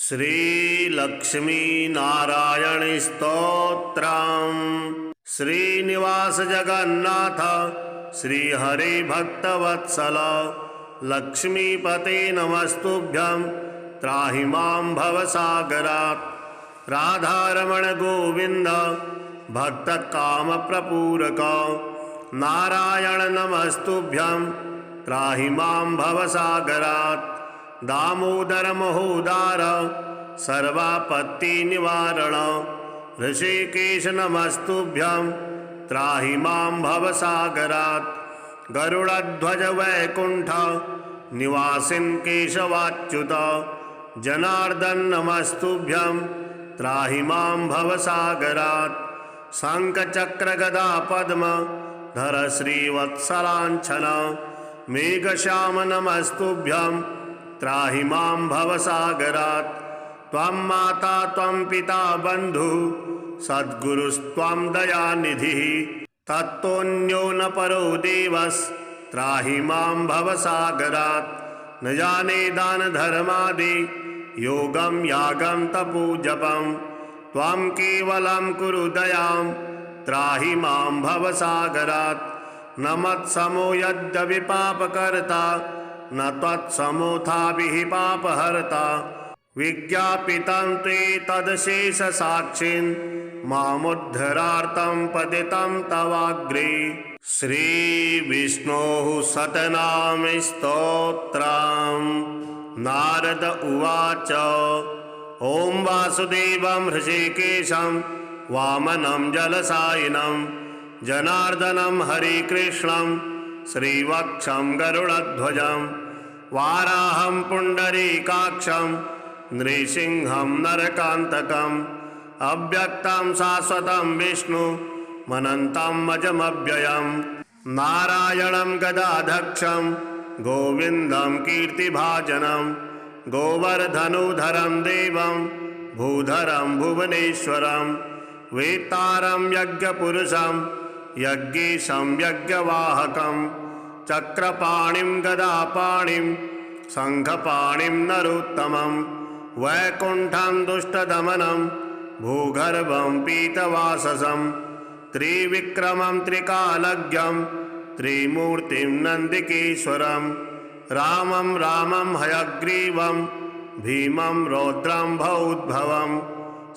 श्रीलक्ष्मी नारायण स्तोत्रम्। श्रीनिवास जगन्नाथ श्रीहरि भक्तवत्सल लक्ष्मीपते नमस्तुभ्यं त्राहि मां भवसागरात्। राधारमण गोविंद भक्तकामप्रपूरक नारायण नमस्तुभ्यं त्राहि मां भवसागरात्। दामोदर महोदार सर्वापत्तिनिवारण ऋषिकेश नमस्तुभ्यं त्राहि मां भवसागरात्। गरुडध्वज वैकुंठ निवासिन् केशवाच्युत जनार्दन नमस्तुभ्यं त्राहि मां भवसागरात्। शंखचक्र गदा पद्म धर श्रीवत्सलांछन मेघश्याम नमस्तुभ्यं त्राहि मां भवसागरात्। त्वं माता त्वं पिता बन्धु सद्गुरुस्त्वं दयानिधिः तत्तोऽन्यो न परो देवस् त्राहि मां भवसागरात्। न जाने दान धर्मादि योगं यागं तपो जपं त्वं केवलं कुरु दयां त्राहि मां भवसागरात्। न मत्समो यद्यपि पापकर्ता न त्वत्समोऽथापि पापहर्ता विज्ञापितं ते तदशेषसाक्षिन् मामुद्धरार्थं पतितं तवाग्रे। श्रीविष्णोः शतनाम स्तोत्रम्। नारद उवाच ॐ वासुदेवं हृषीकेशं वामनं जलसायिनं जनार्दनं हरिकृष्णं श्रीवक्षं गरुडध्वजं वाराहं पुण्डरीकाक्षं नृसिंहं नरकान्तकम् अव्यक्तं शाश्वतं विष्णुमनन्तं अजमव्ययं नारायणं गदाधक्षं गोविन्दं कीर्तिभाजनं गोवर्धनोधरं देवं भूधरं भुवनेश्वरं वेत्तारं यज्ञपुरुषं यज्ञेशं यज्ञवाहकं चक्रपाणिं गदापाणिं शङ्खपाणिं नरोत्तमं वैकुण्ठं दुष्टदमनं भूगर्भं पीतवाससं त्रिविक्रमं त्रिकालज्ञं त्रिमूर्तिं नन्दिकेश्वरं रामं रामं हयग्रीवं भीमं रौद्रं भौद्भवं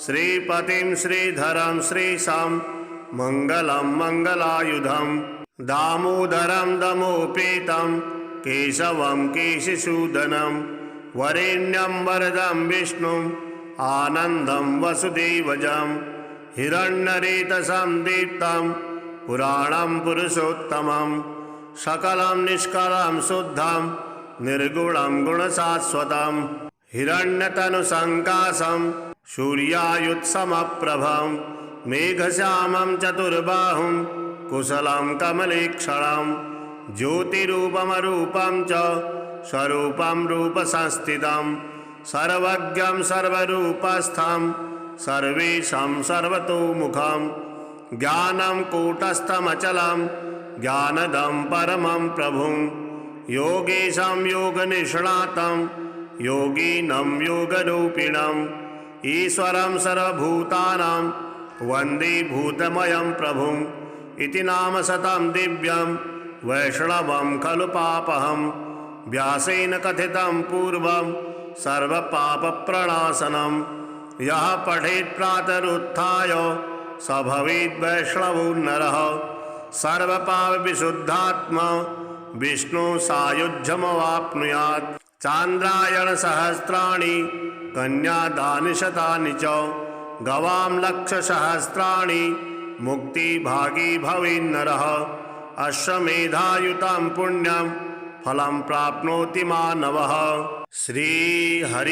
श्रीपतिं श्रीधरं श्रीशां मंगलं मंगलायुधं दामोदरं दमोपेतं केशवं केशिसूदनं वरेण्यं वरदं विष्णुं आनन्दं वसुदेवजं हिरण्यरेतसं दीप्तं पुराणं पुरुषोत्तमं सकलं निष्कलं शुद्धं निर्गुणं गुणशाश्वतं हिरण्यतनुसङ्काशं सूर्यायुत्समप्रभं मेघश्यामं चतुर्बाहुं कुशलं कमलेक्षणं ज्योतिरूपमरूपं च स्वरूपं रूपसंस्थितं सर्वज्ञं सर्वरूपस्थं सर्वेशं सर्वतोमुखं ज्ञानं कूटस्थमचलं ज्ञानदं परमं प्रभुं योगेशं योगनिष्णातं योगिनं योगरूपिणम् ईश्वरं सर्वभूतानां वन्दे भूतमयं प्रभुं इति नाम शतं दिव्यं वैष्णवं खलु पापहं व्यासेन कथितं पूर्वं सर्वपापप्रणाशनं यः पठेत् प्रातरुत्थाय स भवेत् वैष्णवो नरः सर्वपापविशुद्धात्मा विष्णु सायुज्यमवाप्नुयात्। चान्द्रायण सहस्राणि कन्यादानि शतानि च गवां लक्षसहस्राणि मुक्तिभागी भवेन्नरः अश्वमेधायुतं पुण्यं फलं प्राप्नोति मानवः। श्रीहरिनाममाला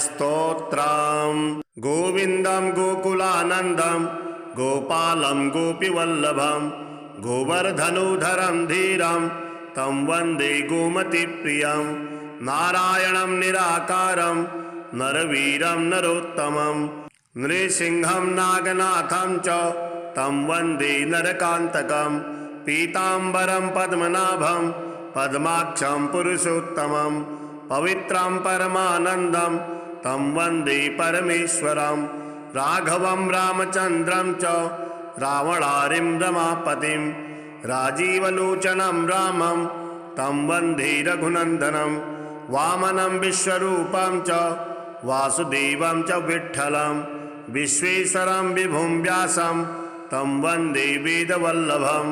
स्तोत्रम्। गोविन्दं गोकुलानन्दं गोपालं गोपीवल्लभं गोवर्धनोधरं धीरं तं वन्दे गोमतीप्रियं नारायणं निराकारं नरवीरं नरोत्तमं नृसिंहं नागनाथं च तं वन्दे नरकान्तकं पीताम्बरं पद्मनाभं पद्माक्षं पुरुषोत्तमं पवित्रं परमानन्दं तं वन्दे परमेश्वरं राघवं रामचन्द्रं च रावणारिं रमापतिं राजीवलोचनं रामं तं वन्दे रघुनन्दनं वामनं विश्वरूपं च वासुदेवं च विठ्ठलं विश्वेश्वरं विभुं व्यासं तं वन्दे वेदवल्लभं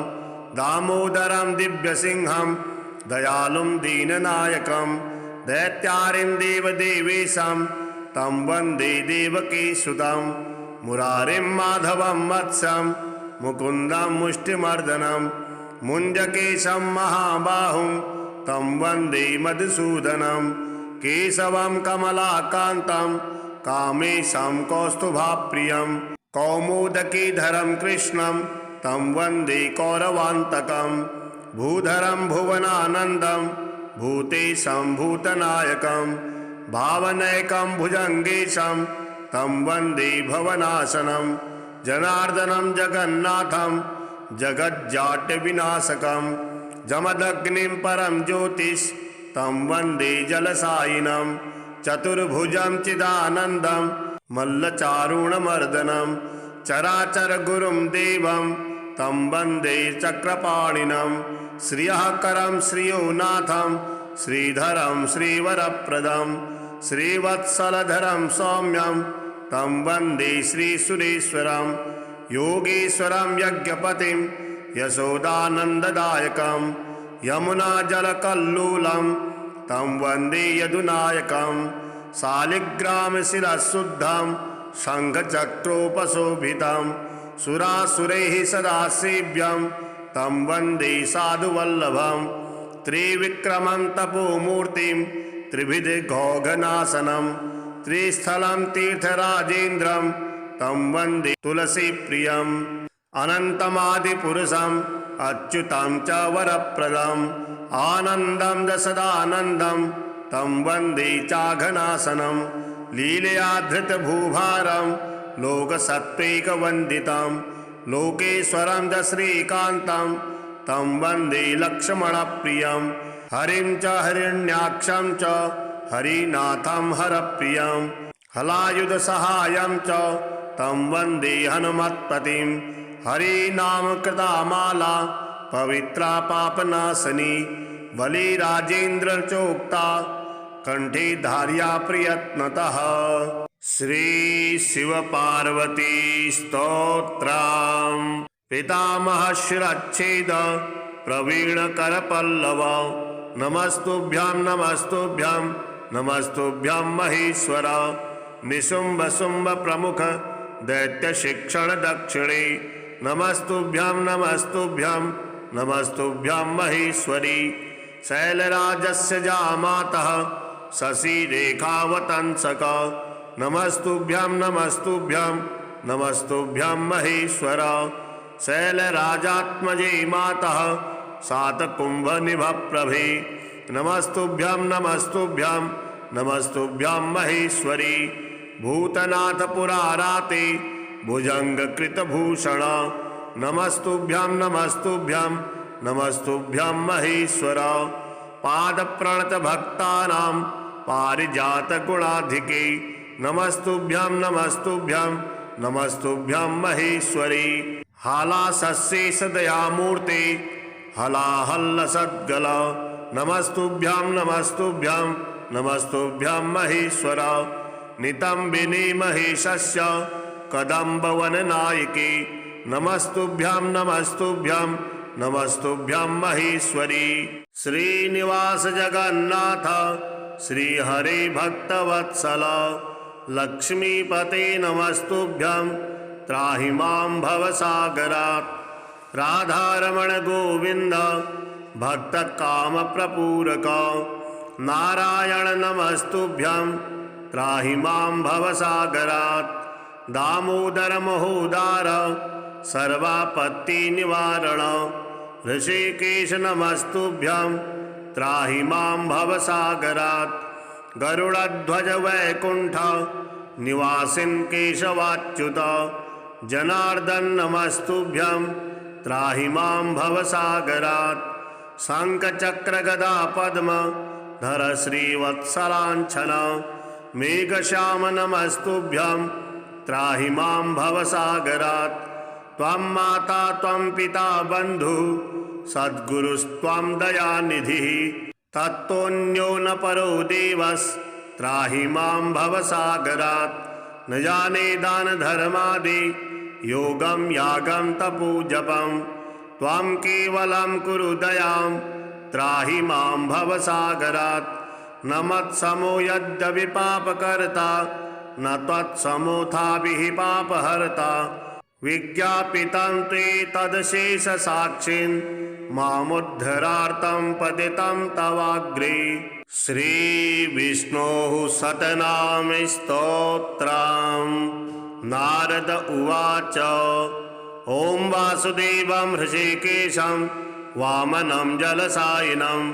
दामोदरं दिव्यसिंहं दयालुं दीननायकं दैत्यारिं देवदेवेशं तं वन्दे देवकीसुतं मुरारिं माधवं वत्सं मुकुन्दं मुष्टिमर्दनं मुञ्जकेशं महाबाहुं तं वन्दे मधुसूदनं केशवं कमलाकान्तं कामेशं कौस्तुभाप्रियं कौमुदकीधरं कृष्णं तं वन्दे कौरवान्तकं भूधरं भुवनानन्दं भूतेशं भूतनायकं भावनैकं भुजङ्गेशं तं वन्दे भवनाशनं जनार्दनं जगन्नाथं जगज्जाड्यविनाशकं जमदग्निं परं ज्योतिष तं वन्दे जलसायिनं चतुर्भुजं चिदानन्दं मल्लचारुणमर्दनं चराचरगुरुं देवं तं वन्दे चक्रपाणिनं श्रियःकरं श्रियोनाथं श्रीधरं श्रीवरप्रदं श्रीवत्सलधरं सौम्यं तं वन्दे श्रीसुरेश्वरं योगेश्वरं यज्ञपतिं यशोदानन्ददायकं यमुनाजलकल्लोलं तं वन्दे यदुनायकं शालिग्रामशिरःशुद्धं शङ्खचक्रोपशोभितं सुरासुरैः सदा सेव्यं तं वन्दे साधुवल्लभं त्रिविक्रमं तपोमूर्तिं त्रिविधघौघनाशनं त्रिस्थलं तीर्थराजेन्द्रं तं वन्दे तुलसीप्रियम् अनन्तमादिपुरुषम् अच्युतं च वरप्रदम् आनन्दं दशदानन्दं तं वन्दे चाघनाशनं लीलया धृतभूभारं लोकसत्त्वैकवन्दितं लोकेश्वरं च श्रीकान्तं तं वन्दे लक्ष्मणप्रियं हरिं च हिरण्याक्षं च हरिनाथं हरप्रियं हलायुधसहायं च तं वन्दे हनुमत्पतिं हरिनामकृता माला पवित्रा पापनाशनी बलिराजेन्द्रचोक्ता कंठे धार्या प्रयत्नतः। श्री शिव पार्वती स्तोत्रम्। पितामह शिरच्छेद प्रवीण करपल्लव नमस्तुभ्यं नमस्तुभ्यं नमस्तुभ्यं महेश्वर निशुम्भ शुम्भ प्रमुख दैत्य शिक्षण दक्षिणे नमस्तुभ्यं नमस्तुभ्यं नमस्तुभ्यं महेश्वरी शैलराजस्य जामातः शशिरेखावतंसक नमस्तुभ्यं नमस्तुभ्यं नमस्तुभ्यं महेश्वर शैलराजात्मजे मातः सातकुम्भनिभप्रभे नमस्तुभ्यं नमस्तुभ्यं नमस्तुभ्यं महेश्वरी भूतनाथ पुराराते भुजंगकृतभूषण नमस्तुभ्यं नमस्तुभ्यं नमस्तुभ्यं महेश्वर पादप्रणत भक्तानां पारिजात गुणाधिके नमस्तुभ्यं नमस्तुभ्यं नमस्तुभ्यं महेश्वरी हालासशेष दयामूर्ते हलाहल्ल सद्गल नमस्तुभ्यं नमस्तुभ्यं नमस्तुभ्यं महेश्वर नितंबिनी महेशस्य कदम्बवननायके नमस्तुभ्यं नमस्तुभ्यं नमस्तुभ्यं महेश्वरी श्रीनिवास जगन्नाथ श्रीहरे भक्तवत्सल लक्ष्मीपते नमस्तुभ्यं त्राहि मां भवसागरात् राधारमण गोविंद भक्तकामप्रपूरक नारायण नमस्तुभ्यं त्राहि मां भवसागरात् दामोदर महोदार सर्वापत्तिनिवारण ऋषिकेश नमस्तुभ्यं त्राहि मां भवसागरात् गरुड़ध्वज वैकुंठ निवासिन् केशवाच्युत जनार्दन नमस्तुभ्यं त्राहि मां भवसागरात् शंखचक्र गदा पद्म धर श्रीवत्सलांछन मेघश्याम नमस्तुभ्यं त्राहि मां भवसागरात्। त्वं माता त्वं पिता बन्धु सद्गुरुस्त्वं दयानिधिः। तत्तोऽन्यो न परो देवस्त्राहि मां भवसागरात्। न जाने दानधर्मादि योगं यागं तपोजपं। त्वं केवलं कुरु दयां त्राहि मां भवसागरात्। न मत्समो यद्यपि पापकर्ता न त्वत्समोऽथापि पापहर्ता। विज्ञापितं ते तदशेषसाक्षिन् मामुद्धरार्तं पतितं तवाग्रे। श्रीविष्णोः शतनाम स्तोत्रम्। नारद उवाच ॐ वासुदेवं हृषीकेशं वामनं जलसायिनं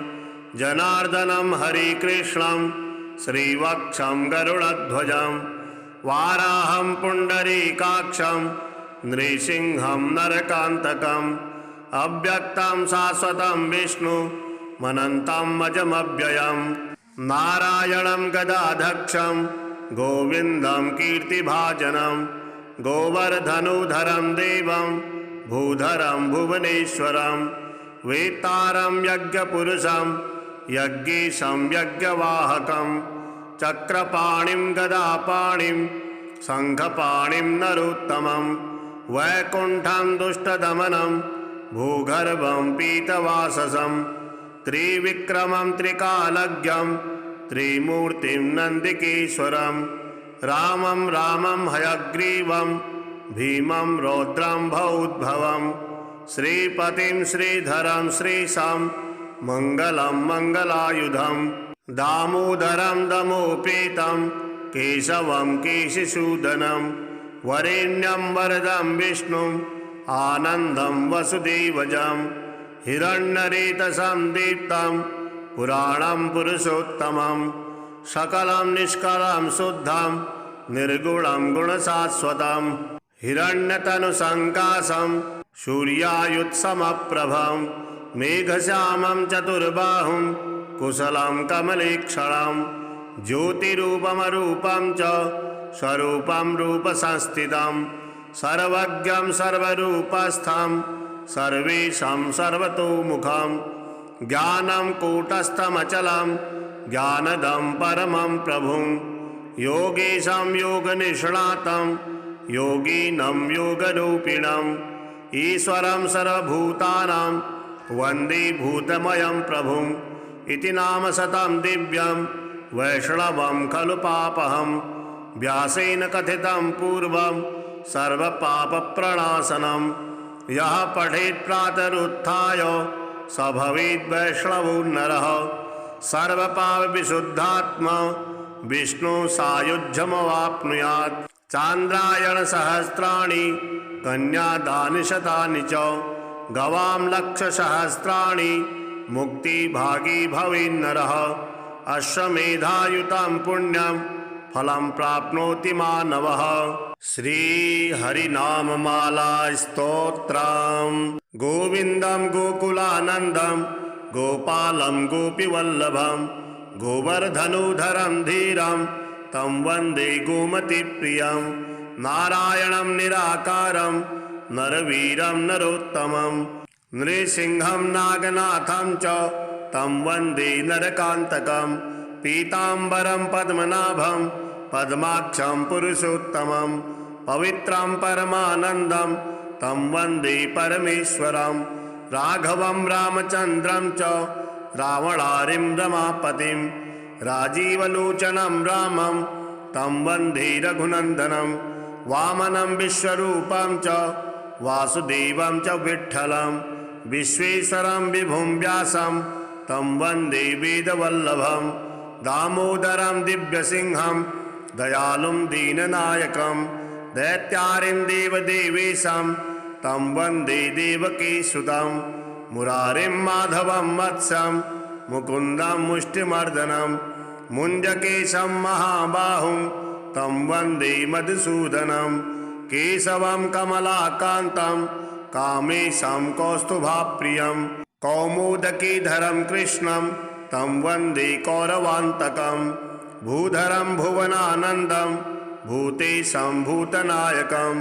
जनार्दनं हरिकृष्णं श्रीवक्षं गरुडध्वजं वाराहं पुण्डरीकाक्षं नृसिंहं नरकान्तकम् अव्यक्तं शाश्वतं विष्णुमनन्तं अजमव्ययम्। नारायणं गदाधक्षं गोविन्दं कीर्तिभाजनं गोवर्धनोधरं देवं भूधरं भुवनेश्वरं वेत्तारं यज्ञपुरुषं यज्ञेशं यज्ञवाहकं चक्रपाणिं गदापाणिं शङ्खपाणिं नरोत्तमं वैकुण्ठं दुष्टदमनं भूगर्भं पीतवाससं त्रिविक्रमं त्रिकालज्ञं त्रिमूर्तिं नन्दिकेश्वरं रामं रामं हयग्रीवं भीमं रौद्रं भवोद्भवं श्रीपतिं श्रीधरं श्रीशां मङ्गलं मङ्गलायुधं दामोदरं दमोपेतं केशवं केशिसूदनं वरेण्यं वरदं विष्णुम् आनन्दं वसुदेवजं हिरण्यरेतसं दीप्तं पुराणं पुरुषोत्तमं सकलं निष्कलं शुद्धं निर्गुणं गुणशाश्वतं हिरण्यतनुसङ्काशं सूर्यायुत्समप्रभं मेघश्यामं चतुर्बाहुं कुशलं कमलेक्षणं ज्योतिरूपमरूपं च स्वरूपं रूपसंस्थितं सर्वज्ञं सर्वरूपस्थं सर्वेशं सर्वतोमुखं ज्ञानं कूटस्थमचलं ज्ञानदं परमं प्रभुं योगेशं योगनिष्णातं योगिनं योगरूपिणम् ईश्वरं सर्वभूतानां वन्दे भूतमयं प्रभुं इति नाम शतं दिव्यं वैष्णवं खलु पापहं व्यासेन कथितं पूर्वं सर्वपापप्रणाशनं यः पठेत् प्रातरुत्थाय स भवेत् वैष्णवो नरः सर्वपापविशुद्धात्मा विष्णु सायुज्यमवाप्नुयात् चान्द्रायणसहस्राणि कन्यादानि शतानि च गवां लक्षसहस्राणि मुक्तिभागी भवेन्नरः अश्वमेधायुतं पुण्यं फलं प्राप्नोति मानवः। श्रीहरिनाममाला स्तोत्रम्। गोविन्दं गोकुलानन्दं गोपालं गोपीवल्लभं गोवर्धनोधरं धीरं तं वन्दे गोमतीप्रियं नारायणं निराकारं नरवीरं नरोत्तमं नृसिंहं नागनाथं च तं वन्दे नरकान्तकं पीताम्बरं पद्मनाभं पद्माक्षं पुरुषोत्तमं पवित्रं परमानन्दं तं वन्दे परमेश्वरं राघवं रामचन्द्रं च रावणारिं रमापतिं राजीवलोचनं रामं तं वन्दे रघुनन्दनं वामनं विश्वरूपं च वासुदेवं च विठ्ठलं विश्वेश्वरं विभुं व्यासं तं वन्दे वेदवल्लभं दामोदरं दिव्यसिंहं दयालुं दीननायकं दैत्यारिं देवदेवेशं तं वन्दे देवकीसुतं मुरारिं माधवं वत्सं मुकुन्दं मुष्टिमर्दनं मुञ्जकेशं महाबाहुं तं वन्दे मधुसूदनं केशवं कमलाकान्तं कामेशं कौस्तुभाप्रियं कौमुदकीधरं कृष्णं तं वन्दे कौरवान्तकं भूधरं भुवनानन्दं भूतेशं भूतनायकं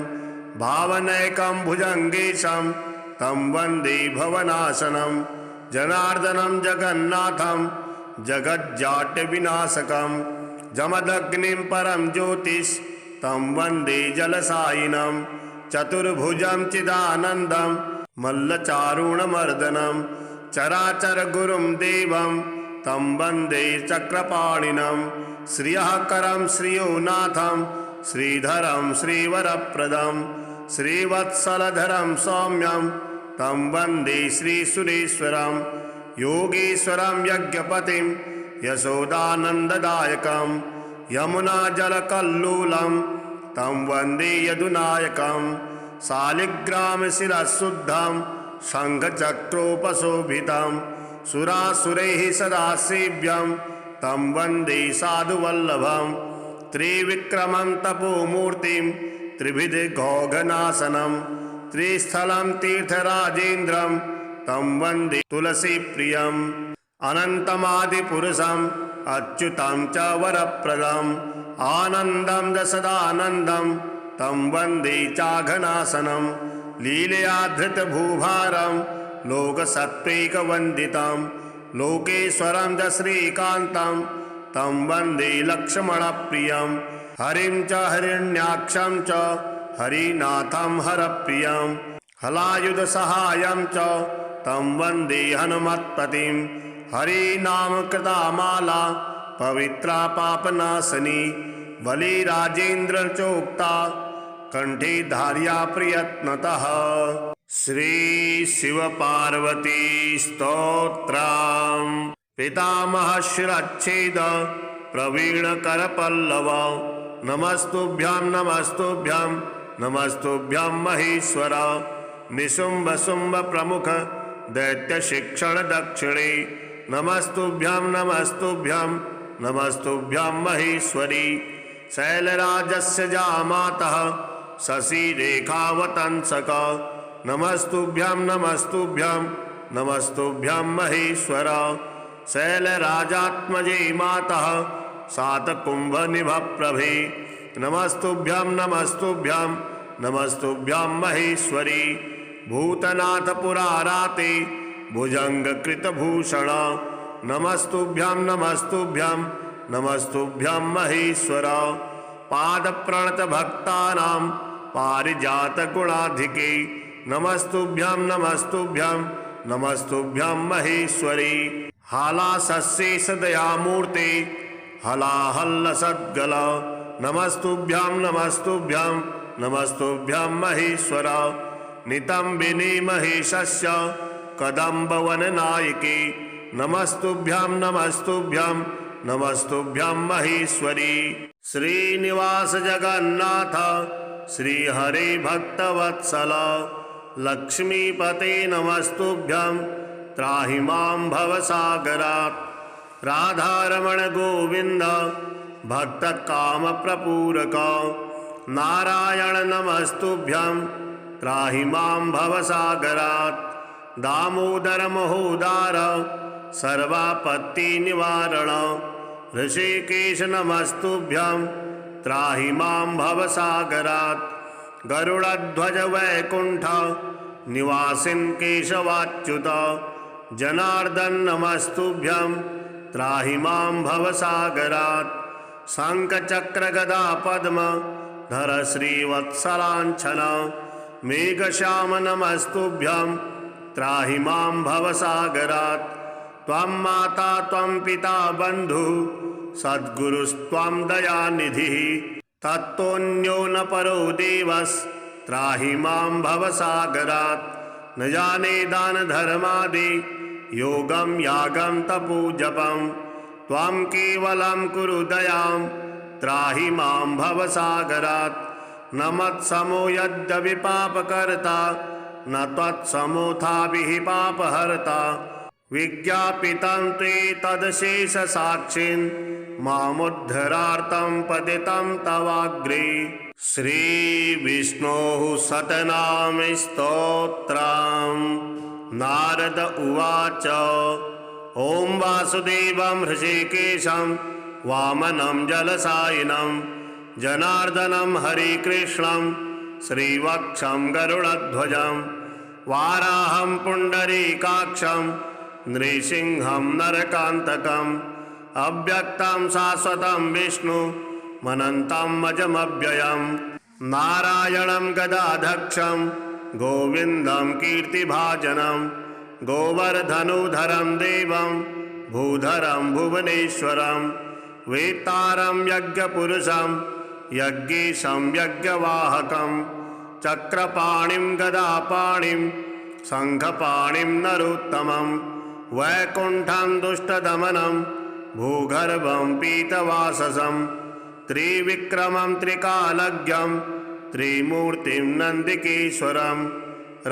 भावनैकं भुजङ्गेशं तं वन्दे भवनाशनं जनार्दनं जगन्नाथं जगज्जाड्यविनाशकं जमदग्निं परं ज्योतिष तं वन्दे जलसायिनं चतुर्भुजं चिदानन्दं मल्लचारुणमर्दनं चराचरगुरुं देवं तं वन्दे चक्रपाणिनं श्रियःकरं श्रियोनाथं श्रीधरं श्रीवरप्रदं श्रीवत्सलधरं सौम्यं तं वन्दे श्रीसुरेश्वरं योगीश्वरं यज्ञपतिं यशोदानन्ददायकं यमुनाजलकल्लोलं तं वन्दे यदुनायकं शालिग्रामशिरःशुद्धं शङ्खचक्रोपशोभितं सुरासुरैः सदा सेव्यं तं वन्दे साधुवल्लभं त्रिविक्रमं तपोमूर्तिं त्रिविधघौघनाशनं त्रिस्थलं तीर्थराजेन्द्रं तं वन्दे तुलसीप्रियम् अनन्तमादिपुरुषम् अच्युतं च वरप्रदम् आनन्दं दशदानन्दं तं वन्दे चाघनाशनं लीलया धृतभूभारं लोकसत्त्वैकवन्दितं लोकेश्वरं च श्रीकान्तं तं वन्दे लक्ष्मणप्रियं हरिं च हिरण्याक्षं च हरिनाथं हरप्रियं हलायुधसहायं च तं वन्दे हनुमत्पतिं हरिनामकृता माला पवित्रा पापनाशनी बलिराजेन्द्र चोक्ता कंठे धार्या प्रयत्नतः। श्री शिव पार्वती स्तोत्रम्। पितामहशिरच्छेद प्रवीण करपल्लव नमस्तुभ्यां नमस्तुभ्यां नमस्तुभ्यां महेश्वर निशुंभ शुंभ प्रमुख दैत्य शिक्षण दक्षिणे नमस्तुभ्यां नमस्तुभ्यां नमस्तुभ्यां महेश्वरी शैलराजस्य जामातः शशिरेखावतंसक नमस्तुभ्यां नमस्तुभ्यां नमस्तुभ्यां महेश्वर शैलराजात्मजे मातः सातकुंभनिभप्रभे नमस्तुभ्यां नमस्तुभ्यां नमस्तुभ्यां महेश्वरी भूतनाथ पुराराते भुजंगकृतभूषण नमस्तुभ्यां नमस्तुभ्यां नमस्तुभ्यां महेश्वर पादप्रणत भक्तानां पारिजात गुणाधिके नमस्तुभ्यां नमस्तुभ्यां नमस्तुभ्यां महेश्वरी हालासशेष दयामूर्ते हलाहल्लसद्गल नमस्तुभ्यां नमस्तुभ्यां नमस्तुभ्यां महेश्वर नितंबिनी महेशस्य कदम्बवननायके नमस्तुभ्यां नमस्तुभ्यां नमस्तुभ्यां महेश्वरी श्रीनिवास जगन्नाथ श्रीहरे भक्तवत्सल लक्ष्मीपते नमस्तुभ्यां त्राहि मां भवसागरात् राधारमण गोविंद भक्तकामप्रपूरक नारायण नमस्तुभ्यां त्राहि मां भवसागरात् दामोदर महोदार सर्वापत्तिनिवारण ऋषिकेश नमस्तुभ्यां त्राहि मां भवसागरात् गरुड़ध्वज वैकुंठ निवासिन् केशवाच्युत जनार्दन नमस्तुभ्यां त्राहि मां भवसागरात् शंखचक्र गदा पद्म धर श्रीवत्सलांछन मेघश्याम नमस्तुभ्यां त्राहि मां भवसागरात् त्वं माता त्वं पिता बन्धु सद्गुरुस्त्वं दयानिधिः तत्तोऽन्यो न परो देवस् त्राहि मां भवसागरात् न जाने दान धर्मादि योगं यागं तपो जपं त्वं केवलं कुरु दयां त्राहि मां भवसागरात् न मत्समो यद्यपि पापकर्ता न त्वत्समोऽथाभिः पापहर्ता विज्ञापितं ते तदशेषसाक्षिन् मामुद्धरार्तं पतितं तवाग्रे। श्रीविष्णोः शतनाम स्तोत्रम्। नारद उवाच ओं वासुदेवं हृषीकेशं वामनं जलसायिनं जनार्दनं हरिकृष्णं श्रीवक्षं गरुडध्वजं वाराहं पुण्डरीकाक्षं नृसिंहं नरकान्तकम् अव्यक्तं शाश्वतं विष्णुमनन्तं अजमव्ययं नारायणं गदाधक्षं गोविन्दं कीर्तिभाजनं गोवर्धनुधरं देवं भूधरं भुवनेश्वरं वेत्तारं यज्ञपुरुषं यज्ञेशं यज्ञवाहकं चक्रपाणिं गदापाणिं शङ्खपाणिं नरोत्तमं वैकुण्ठं दुष्टदमनं भूगर्भं पीतवाससं त्रिविक्रमं त्रिकालज्ञं त्रिमूर्तिं नन्दिकेश्वरं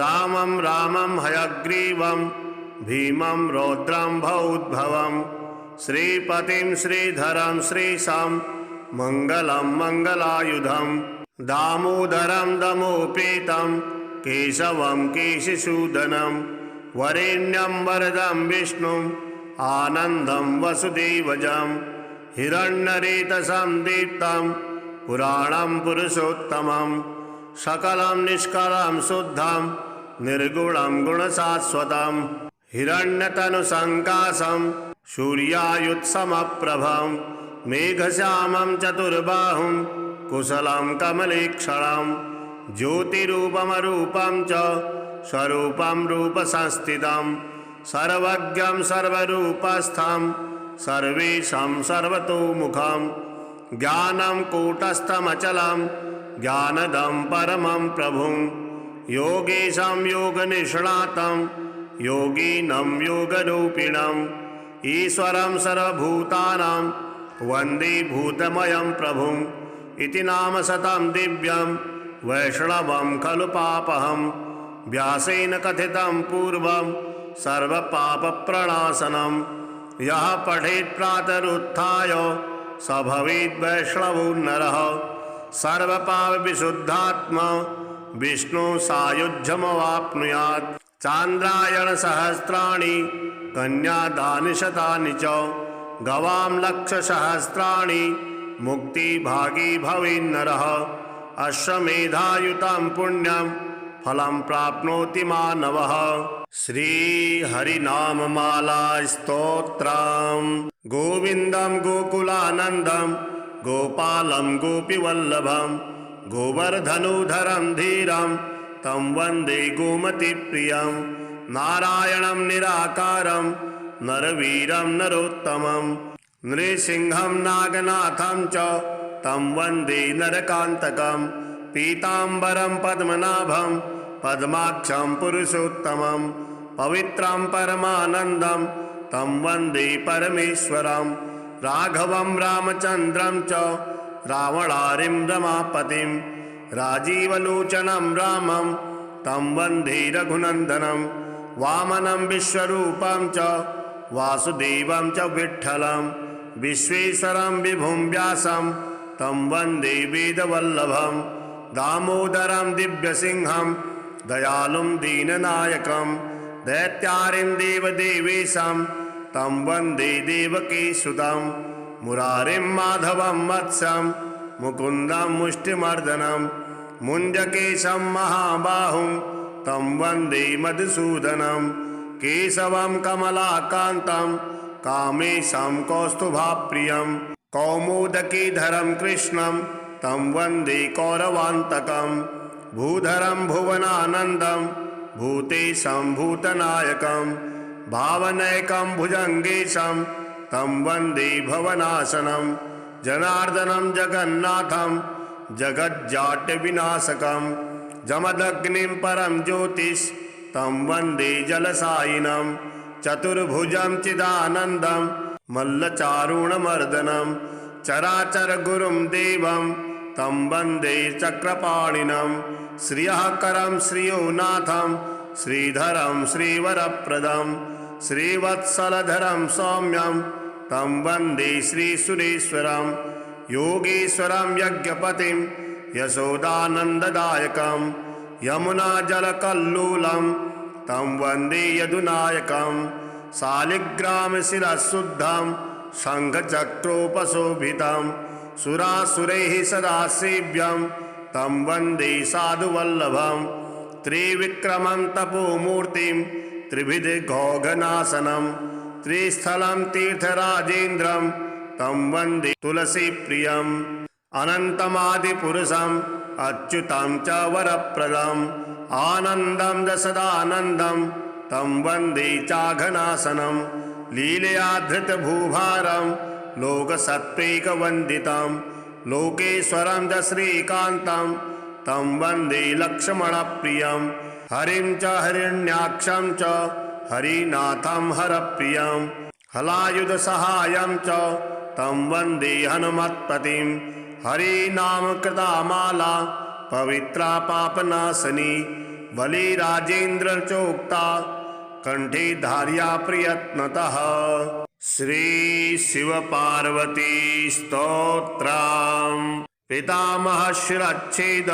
रामं रामं हयग्रीवं भीमं रौद्रं भौद्भवं श्रीपतिं श्रीधरं श्रीशां मङ्गलं मङ्गलायुधं दामोदरं दमोपेतं केशवं केशिसूदनं वरेण्यं वरदं विष्णुं आनन्दं वसुदेवजं हिरण्यरेतसं दीप्तं पुराणं पुरुषोत्तमं सकलं निष्कलं शुद्धं निर्गुणं गुणशाश्वतं हिरण्यतनुसङ्काशं सूर्यायुत्समप्रभं मेघश्यामं चतुर्बाहुं कुशलं कमलेक्षणं ज्योतिरूपमरूपं च स्वरूपं रूपसंस्थितं सर्वज्ञं सर्वरूपस्थं सर्वेशं सर्वतोमुखं ज्ञानं कूटस्थमचलं ज्ञानदं परमं प्रभुं योगेशं योगनिष्णातं योगिनं योगरूपिणं ईश्वरं सर्वभूतानां वन्दे भूतमयं प्रभुं इति नाम शतं दिव्यं वैष्णवं खलु पापहं व्यासेन कथितं पूर्वं सर्वपापप्रणाशनं यः पठेत् प्रातरुत्थाय स भवेत् वैष्णवो नरः सर्वपापविशुद्धात्मा विष्णु सायुज्यमवाप्नुयात् चान्द्रायणसहस्राणि कन्यादानि शतानि च गवां लक्षसहस्राणि मुक्तिभागी भवेन्नरः अश्वमेधायुतं पुण्यं फलं प्राप्नोति मानवः। श्रीहरिनाममाला स्तोत्रम् गोविन्दं गोकुलानन्दं गोपालं गोपीवल्लभं गोवर्धनुधरं धीरं तं वन्दे गोमतीप्रियं नारायणं निराकारं नरवीरं नरोत्तमं नृसिंहं नागनाथं च तं वन्दे नरकान्तकं पीताम्बरं पद्मनाभं पद्माक्षं पुरुषोत्तमं पवित्रं परमानन्दं तं वन्दे परमेश्वरं राघवं रामचन्द्रं च रावणारिं रमापतिं राजीवलोचनं रामं तं वन्दे रघुनन्दनं वामनं विश्वरूपं च वासुदेवं च विठ्ठलं विश्वेश्वरं विभुं व्यासं तं वन्दे वेदवल्लभं दामोदरं दिव्यसिंहं दयालुं दीननायकं दैत्यारिं देवदेवेशं तं वन्दे देवकीसुतं मुरारिं माधवं वत्सं मुकुन्दं मुष्टिमर्दनं मुञ्जकेशं महाबाहुं तं वन्दे मधुसूदनं केशवं कमलाकान्तं कामेशं कौस्तुभाप्रियं कौमुदकीधरं कृष्णं तं वन्दे कौरवान्तकं भूधरं भुवनानन्दं भूतेशं भूतनायकं भावनैकं भुजङ्गेशं तं वन्दे भवनाशनं जनार्दनं जगन्नाथं जगज्जाड्यविनाशकं जमदग्निं परं ज्योतिष तं वन्दे जलसायिनं चतुर्भुजं चिदानन्दं मल्लचारुणमर्दनं चराचरगुरुं देवं तं वन्दे चक्रपाणिनं श्रियःकरं श्रियोनाथं श्रीधरं श्रीवरप्रदं श्रीवत्सलधरं सौम्यं तं वन्दे श्रीसुरेश्वरं योगेश्वरं यज्ञपतिं यशोदानन्ददायकं यमुनाजलकल्लोलं तं वन्दे यदुनायकं शालिग्रामशिरःशुद्धं शङ्खचक्रोपशोभितं सुरासुरैः सदा सेव्यं तं वन्दे साधुवल्लभं त्रिविक्रमं तपोमूर्तिं त्रिविधघोघनाशनं त्रिस्थलं तीर्थराजेन्द्रं तं वन्दे तुलसीप्रियम् अनन्तमादिपुरुषम् अच्युतं च वरप्रदम् आनन्दं दशदानन्दं तं वन्दे चाघनाशनं लीलया धृतभूभारं लोकसत्त्वैकवन्दितं लोकेश्वरं च श्रीकान्तं तं वन्दे लक्ष्मणप्रियं हरिं च हिरण्याक्षं च हरिनाथं हरप्रियं हलायुधसहायं च तं वन्दे हनुमत्पतिं हरिनाम कृता माला पवित्रा पापनाशनी बलिराजेन्द्र चोक्ता कंठे धार्या प्रयत्नतः। श्री शिव पार्वती स्तोत्रम्। पितामह शिरच्छेद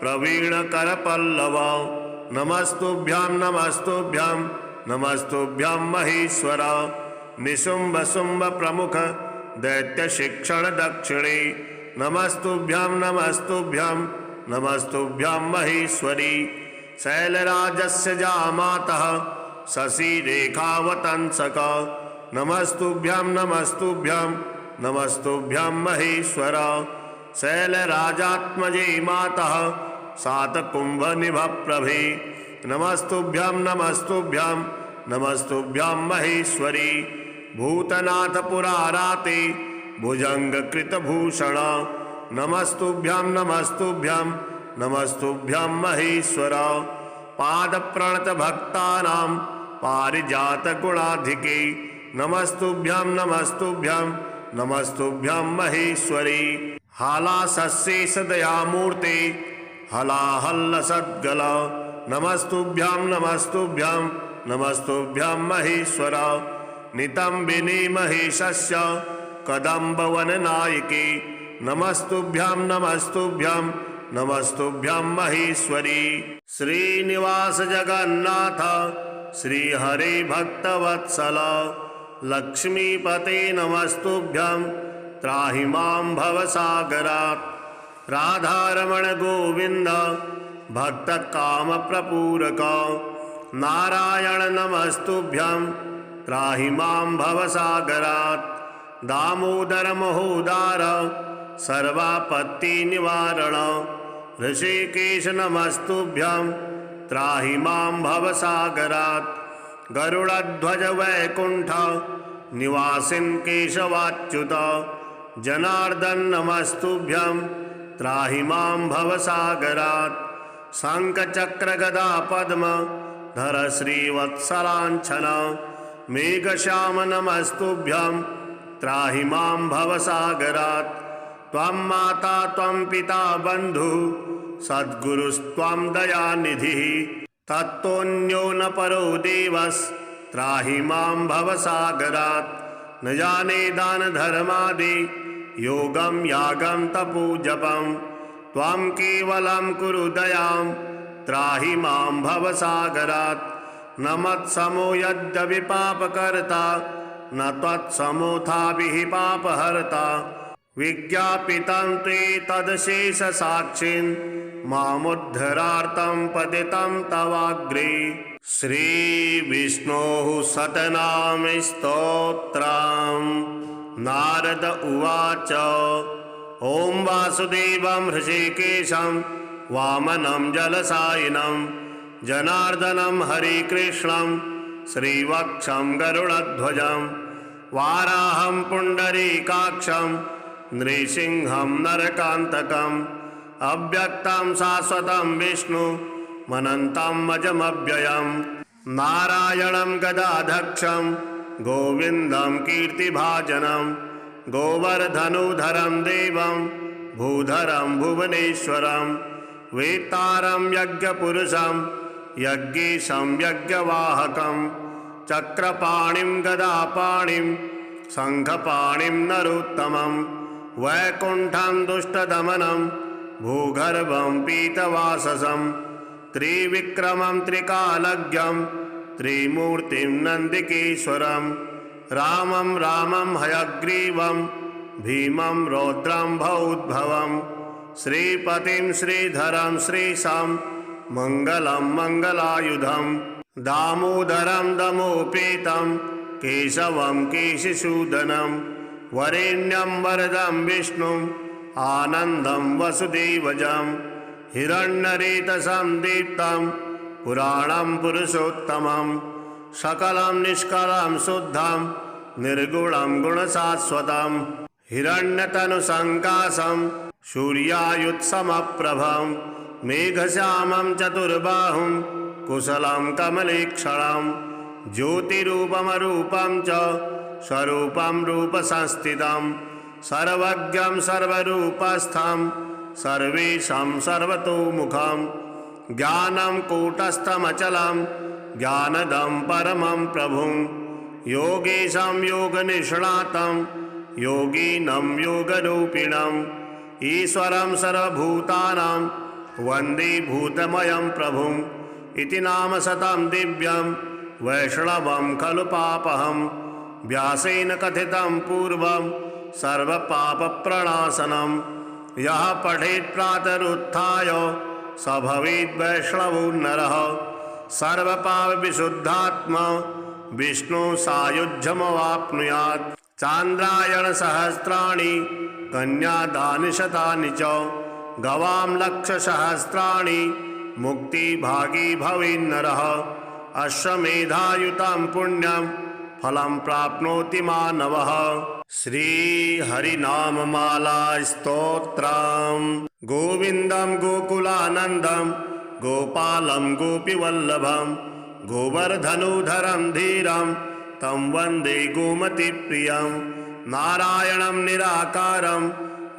प्रवीण कर पल्लव नमस्तुभ्यं नमस्तुभ्यं नमस्तुभ्यं महेश्वर निशुंभ शुंभ प्रमुख दैत्य शिक्षण दक्षिणे नमस्तुभ्यं नमस्तुभ्यं नमस्तुभ्यं महेश्वरी शैलराजस्य जामातः शशिरेखावतंसक नमस्तुभ्यं नमस्तुभ्यं नमस्तुभ्यं महेश्वर शैलराजात्मजे मातः सातकुम्भनिभप्रभे नमस्तुभ्यं नमस्तुभ्यं नमस्तुभ्यं महेश्वरी भूतनाथ पुराराते भुजंगकृतभूषण नमस्तुभ्यं नमस्तुभ्यं नमस्तुभ्यं महेश्वर पादप्रणत भक्तानां पारिजात गुणाधिके नमस्तुभ्यं नमस्तुभ्यं नमस्तुभ्यं महेश्वरी हालासस्ये सदयामूर्ते हलाहल्लसद्गल नमस्तुभ्यं नमस्तुभ्यं नमस्तुभ्यं महेश्वर नितंबिनी महेशस्य कदम्बवननायके नमस्तुभ्यं नमस्तुभ्यं नमस्तुभ्यं महेश्वरी श्रीनिवास जगन्नाथ श्रीहरे भक्तवत्सल लक्ष्मीपते नमस्तुभ्यं त्राहि मां भवसागरात् राधारमण गोविंद भक्तकामप्रपूरक नारायण नमस्तुभ्यं त्राहि मां भवसागरात् दामोदर महोदार सर्वापत्ति निवारण ऋषिकेश नमस्तुभ्यं त्राहि मां भवसागरात् गरुड़ध्वज वैकुंठ निवासिन् केशवाच्युत जनार्दन नमस्तुभ्यं त्राहि मां भवसागरात् शंखचक्र गदा पद्म धर श्रीवत्सलांछन मेघश्याम नमस्तुभ्यं त्राहि मां भवसागरात् त्वं माता त्वं पिता बन्धु सद्गुरुस्त्वं दयानिधिः तत्तोऽन्यो न परो देवस् त्राहि मां भवसागरात् न जाने दान धर्मादि योगं यागं तपोजपं त्वं केवलं कुरु दयां त्राहि मां भवसागरात् न मत्समो यद्यपि पापकर्ता न त्वत्समोऽथापि पापहर्ता विज्ञापितं ते तदशेषसाक्षिन् मामुद्धरार्तं पतितं तवाग्रे। श्रीविष्णोः शतनाम स्तोत्रम्। नारद उवाच ॐ वासुदेवं हृषीकेशं वामनं जलसायिनं जनार्दनं हरिकृष्णं श्रीवक्षं गरुडध्वजं वाराहं पुण्डरीकाक्षं नृसिंहं नरकान्तकम् अव्यक्तं शाश्वतं विष्णुमनन्तं अजमव्ययम् नारायणं गदाधक्षं गोविन्दं कीर्तिभाजनं गोवर्धनुधरं देवं भूधरं भुवनेश्वरं वेत्तारं यज्ञपुरुषं यज्ञेशं यज्ञवाहकं चक्रपाणिं गदापाणिं शङ्खपाणिं नरोत्तमं वैकुण्ठं दुष्टदमनं भूगर्भं पीतवाससं त्रिविक्रमं त्रिकालज्ञं त्रिमूर्तिं नन्दिकेश्वरं रामं रामं हयग्रीवं भीमं रौद्रं भौद्भवं श्रीपतिं श्रीधरं श्रीशां मङ्गलं मङ्गलायुधं दामोदरं दमोपेतं केशवं केशिसूदनं वरेण्यं वरदं विष्णुं आनन्दं वसुदेवजं हिरण्यरेतसं दीप्तं पुराणं पुरुषोत्तमं सकलं निष्कलं शुद्धं निर्गुणं गुणशाश्वतं हिरण्यतनुसङ्काशं सूर्यायुत्समप्रभं मेघश्यामं चतुर्बाहुं कुशलं कमलेक्षणं ज्योतिरूपमरूपं च स्वरूपं रूपसंस्थितं सर्वज्ञं सर्वरूपस्थं सर्वेशं सर्वतोमुखं ज्ञानं कूटस्थमचलं ज्ञानदं परमं प्रभुं योगेशं योगनिष्णातं योगिनं योगरूपिणं ईश्वरं सर्वभूतानां वन्दे भूतमयं प्रभुं इति नाम शतं दिव्यं वैष्णवं खलु पापहं व्यासेन कथितं पूर्वं सर्वपापप्रणाशनं यः पठेत् प्रातरुत्थाय स भवेत् वैष्णवो नरः सर्वपापविशुद्धात्मा विष्णु सायुज्यमवाप्नुयात् चान्द्रायणसहस्राणि कन्यादानि शतानि च गवां लक्षसहस्राणि मुक्तिभागी भवेन्नरः अश्वमेधायुतं पुण्यं फलं प्राप्नोति मानवः। श्रीहरिनाममाला स्तोत्रम् गोविन्दं गोकुलानन्दं गोपालं गोपीवल्लभं गोवर्धनोधरं धीरं तं वन्दे गोमतीप्रियं नारायणं निराकारं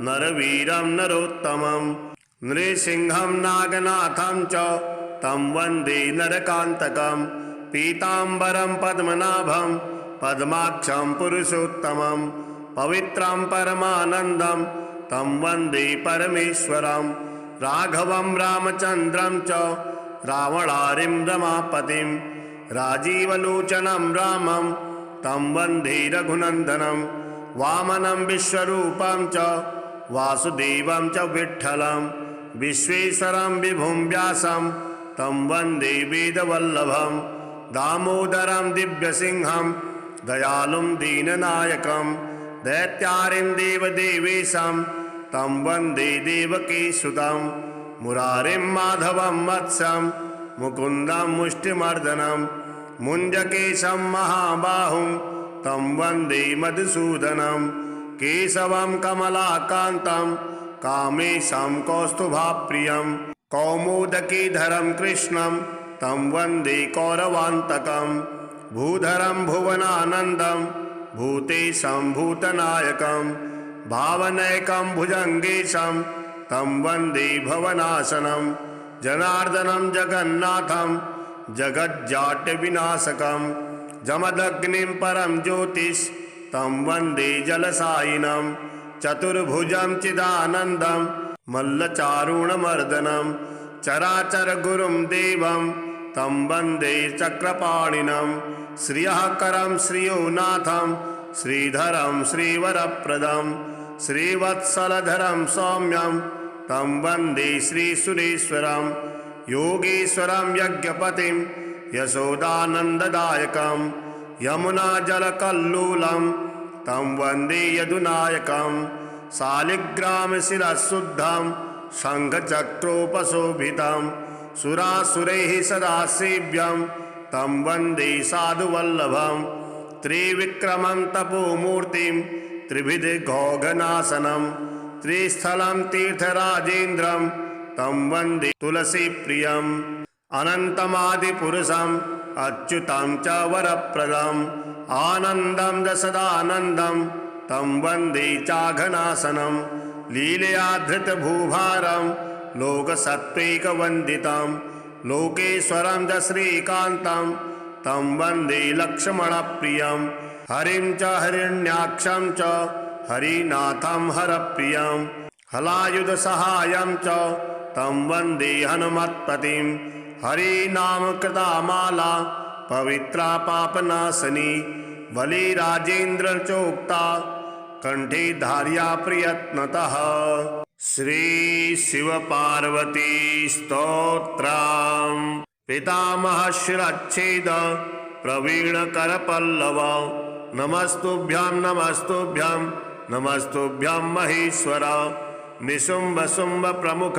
नरवीरं नरोत्तमं नृसिंहं नागनाथं च तं वन्दे नरकान्तकं पीताम्बरं पद्मनाभं पद्माक्षं पुरुषोत्तमं पवित्रं परमानन्दं तं वन्दे परमेश्वरं राघवं रामचन्द्रं च रावणारिं रमापतिं राजीवलोचनं रामं तं वन्दे रघुनन्दनं वामनं विश्वरूपं च वासुदेवं च विठ्ठलं विश्वेश्वरं विभुं व्यासं तं वन्दे वेदवल्लभं दामोदरं दिव्यसिंहं दयालुं दीननायकं दैत्यारिं देवदेवेशं तं वन्दे देवकीसुतं मुरारिं माधवं मत्स्यं मुकुन्दं मुष्टिमर्दनं मुञ्जकेशं महाबाहुं तं वन्दे मधुसूदनं केशवं कमलाकान्तं कामेशं कौस्तुभाप्रियं कौमुदकीधरं कृष्णं तं वन्दे कौरवान्तकं भूधरं भुवनानन्दं भूतेशं भूतनायकं भावनैकं भुजङ्गेशं तं वन्दे भवनाशनं जनार्दनं जगन्नाथं जगज्जाट्यविनाशकं जमदग्निं परं ज्योतिष तं वन्दे जलसायिनं चतुर्भुजं चिदानन्दं मल्लचारुणमर्दनं चराचरगुरुं देवं तं वन्दे चक्रपाणिनं श्रियःकरं श्रियोनाथं श्रीधरं श्रीवरप्रदं श्रीवत्सलधरं सौम्यं तं वन्दे श्रीसुरेश्वरं योगेश्वरं यज्ञपतिं यशोदानन्ददायकं यमुनाजलकल्लोलं तं वन्दे यदुनायकं शालिग्रामशिरःशुद्धं शङ्खचक्रोपशोभितं सुरासुरैः सदा सेव्यं तं वन्दे साधुवल्लभं त्रिविक्रमं तपोमूर्तिं त्रिविधघौघनाशनं त्रिस्थलं तीर्थराजेन्द्रं तं वन्दे तुलसीप्रियम् अनन्तमादिपुरुषम् अच्युतं च वरप्रदम् आनन्दं दशदानन्दं तं वन्दे चाघनाशनं लीलया धृतभूभारं लोकसत्त्वैकवन्दितं लोकेश्वरं च श्रीकान्तं तं वन्दे लक्ष्मणप्रियं हरिं च हिरण्याक्षं च हरिनाथं हरप्रियं हलायुधसहायं च तं वन्दे हनुमत्पतिं हरिनामकृता माला पवित्रा पापनाशनी बलिराजेन्द्र चोक्ता कंठे धार्या प्रयत्नतः। श्री शिव पार्वती स्तोत्रम्। पितामह शिरच्छेद प्रवीण कर पल्लव। नमस्तुभ्यं नमस्तुभ्यं नमस्तुभ्यं महेश्वर। निशुंभ शुंभ प्रमुख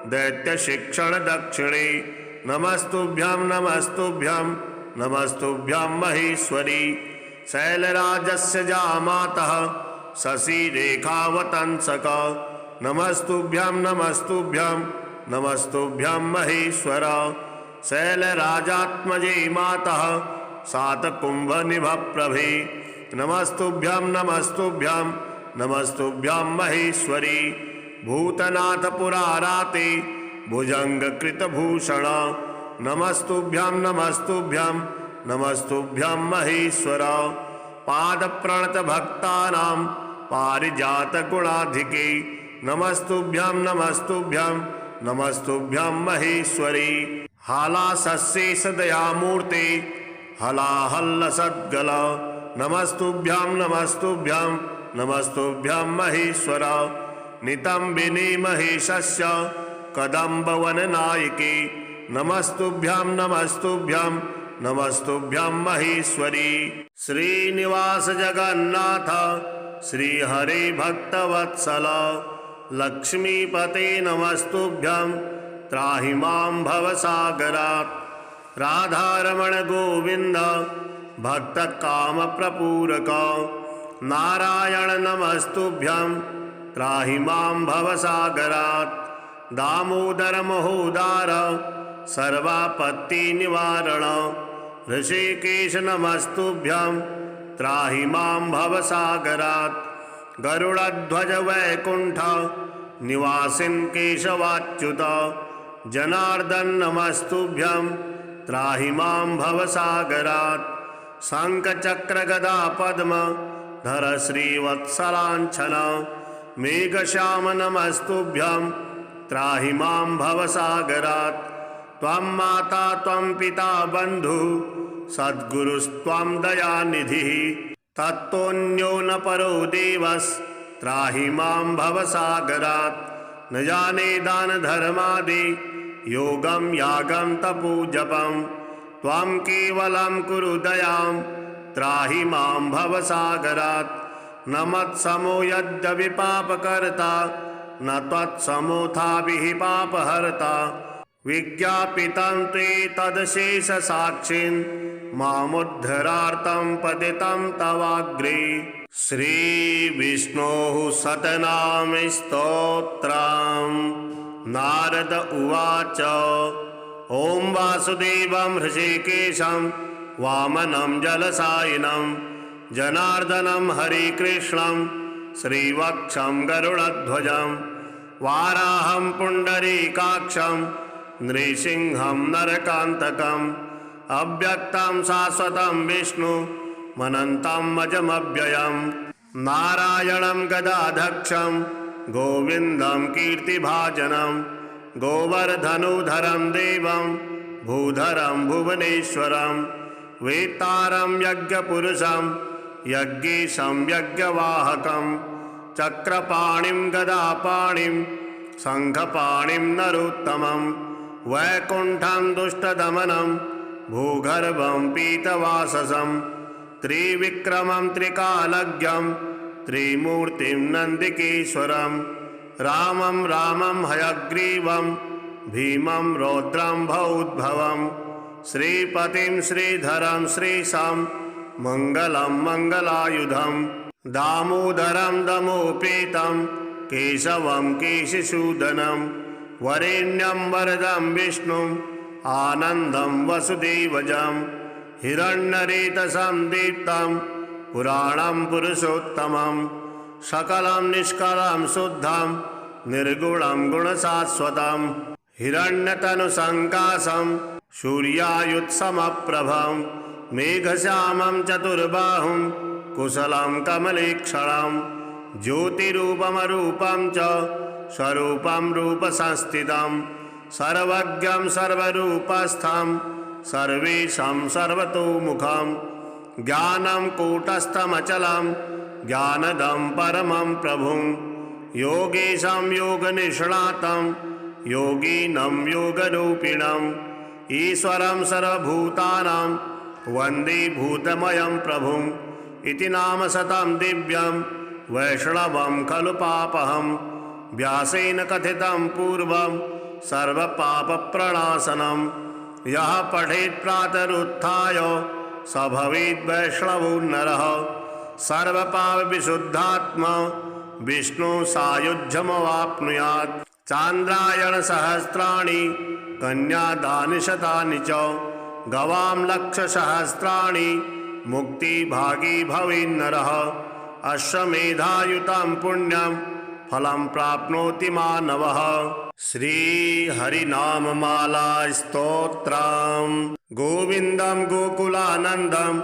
दैत्य शिक्षण दक्षिणे। नमस्तुभ्यं नमस्तुभ्यं नमस्तुभ्यं महेश्वरी। शैलराजस्य जामातः शशि रेखावतंसक। नमस्तुभ्यं नमस्तुभ्यं नमस्तुभ्यं महेश्वर। शैलराजात्मजे मातः सातकुंभनिभप्रभे। नमस्तुभ्यं नमस्तुभ्यं नमस्तुभ्यं महेश्वरी। भूतनाथ पुराराते भुजंगकृतभूषण। नमस्तुभ्यं नमस्तुभ्यं नमस्तुभ्यं महेश्वर। पादप्रणत भक्तानां पारिजात गुणाधिके। नमस्तुभ्यं नमस्तुभ्यं नमस्तुभ्यं महेश्वरी। हालासशेष दयामूर्ते हलाहल्ल सद्गल। नमस्तुभ्यं नमस्तुभ्यं नमस्तुभ्यं महेश्वर। नितंबिनी महेशस्य कदम्बवननायके। नमस्तुभ्यं नमस्तुभ्यं नमस्तुभ्यं महेश्वरी। श्रीनिवास जगन्नाथ श्रीहरे भक्तवत्सल। लक्ष्मीपते नमस्तुभ्यं त्राहि मां भवसागरात्। राधारमण गोविंद भक्तकामप्रपूरक। नारायण नमस्तुभ्यं त्राहि मां भवसागरात्। दामोदर महोदार सर्वापत्तिनिवारण। ऋषिकेश नमस्तुभ्यं त्राहि मां भवसागरात्। गरुड़ध्वज वैकुंठ निवासिन् केशवाच्युत। जनार्दन नमस्तुभ्यं त्राहि मां भवसागरात्। शंखचक्र गदा पद्म धर श्रीवत्सलांछन। मेघश्याम नमस्तुभ्यं त्राहि मां भवसागरात्। त्वं माता त्वं पिता बन्धु सद्गुरुस्त्वं दयानिधिः। तत्तोऽन्यो न परो देवस्त्राहि मां भवसागरात्। न जाने दान धर्मादि योगं यागं तपोजपं। त्वं केवलं कुरु दयां त्राहि मां भवसागरात्। न मत्समो यद्यपि पापकर्ता न त्वत्समोऽथापि पापहर्ता। विज्ञापितं ते तदशेषसाक्षिन् मामुद्धरार्थं पतितं तवाग्रे। श्रीविष्णोः शतनाम स्तोत्रम्। नारद उवाच ॐ वासुदेवं हृषीकेशं वामनं जलसायिनं जनार्दनं हरिकृष्णं श्रीवक्षं गरुडध्वजं वाराहं पुण्डरीकाक्षं नृसिंहं नरकान्तकम् अव्यक्तं शाश्वतं विष्णुमनन्तं अजमव्ययम् नारायणं गदाधक्षं गोविन्दं कीर्तिभाजनं गोवर्धनोधरं देवं भूधरं भुवनेश्वरं वेत्तारं यज्ञपुरुषं यज्ञेशं यज्ञवाहकं चक्रपाणिं गदापाणिं शङ्खपाणिं नरोत्तमं वैकुण्ठं दुष्टदमनं भूगर्भं पीतवाससं त्रिविक्रमं त्रिकालज्ञं त्रिमूर्तिं नन्दिकेश्वरं रामं रामं हयग्रीवं भीमं रौद्रं भौद्भवं श्रीपतिं श्रीधरं श्रीशां मङ्गलं मङ्गलायुधं दामोदरं दमोपेतं केशवं केशिसूदनं वरेण्यं वरदं विष्णुं आनन्दं वसुदेवजं हिरण्यरेतसं दीप्तं पुराणं पुरुषोत्तमं सकलं निष्कलं शुद्धं निर्गुणं गुणशाश्वतं हिरण्यतनुसङ्काशं सूर्यायुत्समप्रभं मेघश्यामं चतुर्बाहुं कुशलं कमलेक्षणं ज्योतिरूपमरूपं च स्वरूपं रूपसंस्थितं सर्वज्ञं सर्वरूपस्थं सर्वेशं सर्वतोमुखं ज्ञानं कूटस्थमचलं ज्ञानदं परमं प्रभुं योगेशं योगनिष्णातं योगिनं योगरूपिणम् ईश्वरं सर्वभूतानां वन्दे भूतमयं प्रभुम् इति नाम शतं दिव्यं वैष्णवं खलु पापहं व्यासेन कथितं पूर्वं सर्वपापप्रणाशनं यः पठेत् प्रातरुत्थाय स भवेत् वैष्णवो नरः सर्वपापविशुद्धात्मा विष्णु सायुज्यमवाप्नुयात् चान्द्रायण सहस्राणि कन्यादानि शतानि च गवां लक्षसहस्राणि मुक्तिभागी भवेन्नरः अश्वमेधायुतं पुण्यं फलं प्राप्नोति मानवः। श्रीहरिनाममाला स्तोत्रम् गोविन्दं गोकुलानन्दं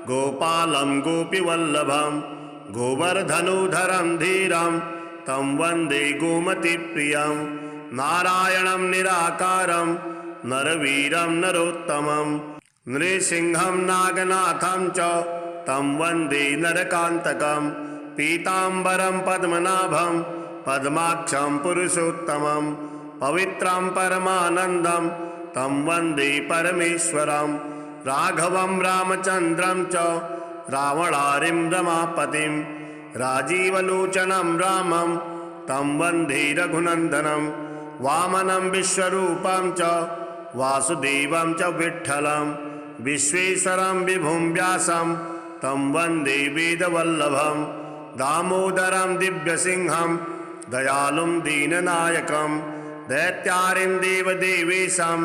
गोपालं गोपीवल्लभं गोवर्धनोधरं धीरं तं वन्दे गोमतीप्रियं नारायणं निराकारं नरवीरं नरोत्तमं नृसिंहं नागनाथं च तं वन्दे नरकान्तकं पीताम्बरं पद्मनाभं पद्माक्षं पुरुषोत्तमं पवित्रं परमानन्दं तं वन्दे परमेश्वरं राघवं रामचन्द्रं च रावणारिं रमापतिं राजीवलोचनं रामं तं वन्दे रघुनन्दनं वामनं विश्वरूपं च वासुदेवं च विठ्ठलं विश्वेश्वरं विभुं व्यासं तं वन्दे वेदवल्लभं दामोदरं दिव्यसिंहं दयालुं दीननायकं दैत्यारिं देवदेवेशं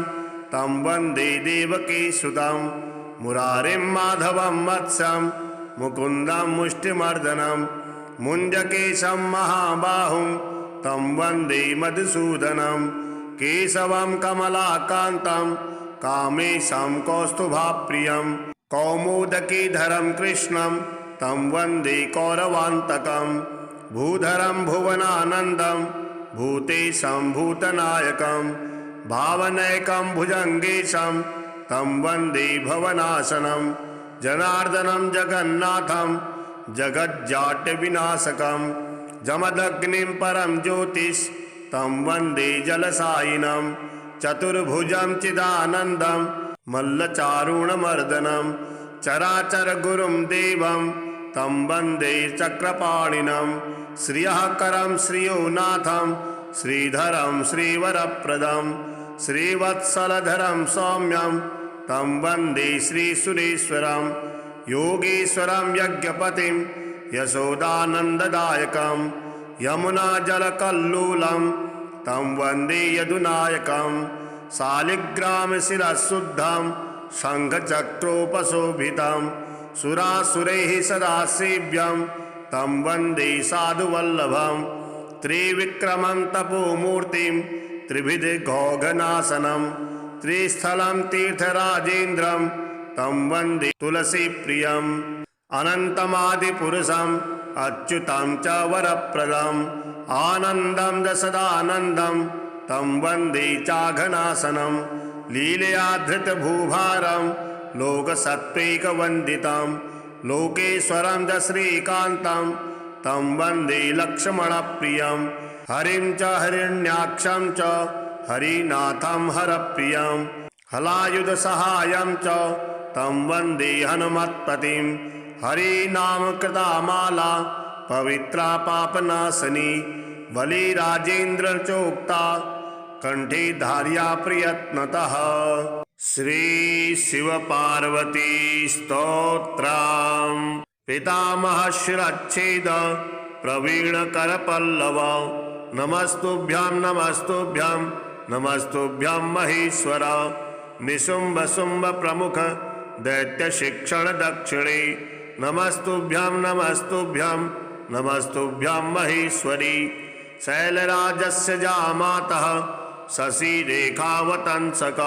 तं वन्दे देवकीसुतं मुरारिं माधवं मत्स्यं मुकुन्दं मुष्टिमर्दनं मुञ्जकेशं महाबाहुं तं वन्दे मधुसूदनं केशवं कमलाकान्तं कामेशं कौस्तुभाप्रियं कौमुदकीधरं कृष्णं तं वन्दे कौरवान्तकं भूधरं भुवनानन्दं भूतेशं भूतनायकं भावनैकं भुजङ्गेशं तं वन्दे भवनाशनं जनार्दनं जगन्नाथं जगज्जाड्यविनाशकं जमदग्निं परं ज्योतिष तं वन्दे जलसायिनं चतुर्भुजं चिदानन्दं मल्लचारुणमर्दनं चराचरगुरुं देवं तं वन्दे चक्रपाणिनं श्रियःकरं श्रियोनाथं श्रीधरं श्रीवरप्रदं श्रीवत्सलधरं सौम्यं तं वन्दे श्रीसुरेश्वरं योगेश्वरं यज्ञपतिं यशोदानन्ददायकं यमुनाजलकल्लोलं तं वन्दे यदुनायकं शालिग्रामशिरःशुद्धं शङ्खचक्रोपशोभितं सुरासुरैः सदा सेव्यं तं वन्दे साधुवल्लभं त्रिविक्रमं तपोमूर्तिं त्रिविधघौघनाशनं त्रिस्थलं तीर्थराजेन्द्रं तं वन्दे तुलसीप्रियम् अनन्तमादिपुरुषम् अच्युतं च वरप्रदम् आनन्दं दशदानन्दं तं वन्दे चाघनाशनं लीलया धृतभूभारं लोकसत्त्वैकवन्दितं लोकेश्वरं च श्रीकान्तं तं वन्दे लक्ष्मणप्रियं हरिं च हिरण्याक्षं च हरिनाथं हरप्रियं हलायुधसहायं च तं वन्दे हनुमत्पतिं हरिनामकृता पवित्रा पापनाशनी बलिराजेन्द्रचोक्ता कंठे धार्या प्रयत्नतः। श्री शिव पार्वती स्तोत्रम् पितामह शिरच्छेद प्रवीण करपल्लव नमस्तुभ्यं नमस्तुभ्यं नमस्तुभ्यं महेश्वर निशुम्भ शुम्भ प्रमुख दैत्य शिक्षण दक्षिणे नमस्तुभ्यं नमस्तुभ्यं नमस्तुभ्यं महेश्वरी शैलराजस्य जामातः शशिरेखावतंसक